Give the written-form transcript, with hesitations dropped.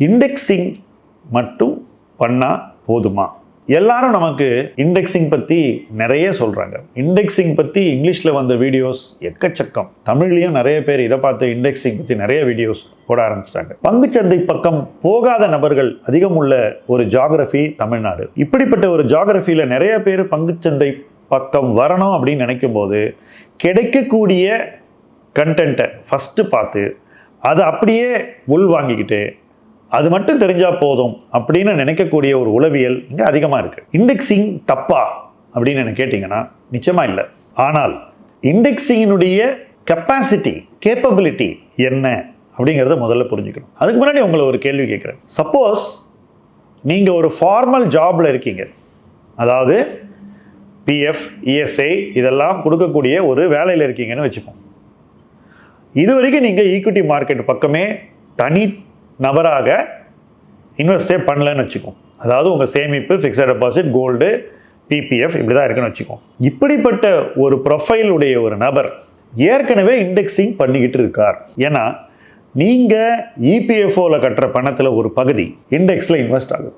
Indexing மட்டும் பண்ணால் போதுமா? எல்லாரும் நமக்கு இண்டெக்ஸிங் பற்றி நிறைய சொல்கிறாங்க. இண்டெக்ஸிங் பற்றி இங்கிலீஷில் வந்த வீடியோஸ் எக்கச்சக்கம், தமிழ்லேயும் நிறைய பேர் இதை பார்த்து இண்டெக்ஸிங் பற்றி நிறைய வீடியோஸ் போட ஆரம்பிச்சிட்டாங்க. பங்குச்சந்தை பக்கம் போகாத நபர்கள் அதிகம் உள்ள ஒரு ஜியாகிரபி தமிழ்நாடு. இப்படிப்பட்ட ஒரு ஜியாகிரபியில் நிறைய பேர் பங்குச்சந்தை பக்கம் வரணும் அப்படின்னு நினைக்கும் போது கிடைக்கக்கூடிய கண்டென்ட்டை ஃபஸ்ட்டு பார்த்து அதை அப்படியே உள் வாங்கிக்கிட்டு அது மட்டும் தெரிஞ்சால் போதும் அப்படின்னு நினைக்கக்கூடிய ஒரு உளவியல் இங்கே அதிகமாக இருக்குது. இண்டெக்ஸிங் தப்பா அப்படின்னு என்ன கேட்டிங்கன்னா நிச்சயமாக இல்லை. ஆனால் இண்டெக்ஸிங்கினுடைய கெப்பாசிட்டி, கேப்பபிலிட்டி என்ன அப்படிங்கிறத முதல்ல புரிஞ்சுக்கணும். அதுக்கு முன்னாடி உங்களை ஒரு கேள்வி கேட்குறேன். சப்போஸ் நீங்கள் ஒரு ஃபார்மல் ஜாபில் இருக்கீங்க, அதாவது பிஎஃப், இஎஸ்ஐ இதெல்லாம் கொடுக்கக்கூடிய ஒரு வேலையில் இருக்கீங்கன்னு வச்சுப்போம். இது வரைக்கும் நீங்கள் ஈக்விட்டி மார்க்கெட் பக்கமே தனி நபராக இன்வெஸ்டே பண்ணலன்னு வச்சுக்கோம். அதாவது உங்கள் சேமிப்பு, ஃபிக்ஸட் டெபாசிட், கோல்டு, பிபிஎஃப் இப்படி தான் இருக்குன்னு வச்சுக்கோம். இப்படிப்பட்ட ஒரு ப்ரொஃபைல் உடைய ஒரு நபர் ஏற்கனவே இண்டெக்ஸிங் பண்ணிக்கிட்டு இருக்கார். ஏன்னா நீங்கள் இபிஎஃப்ஓவில் கட்டுற பணத்தில் ஒரு பகுதி இண்டெக்ஸில் இன்வெஸ்ட் ஆகுது.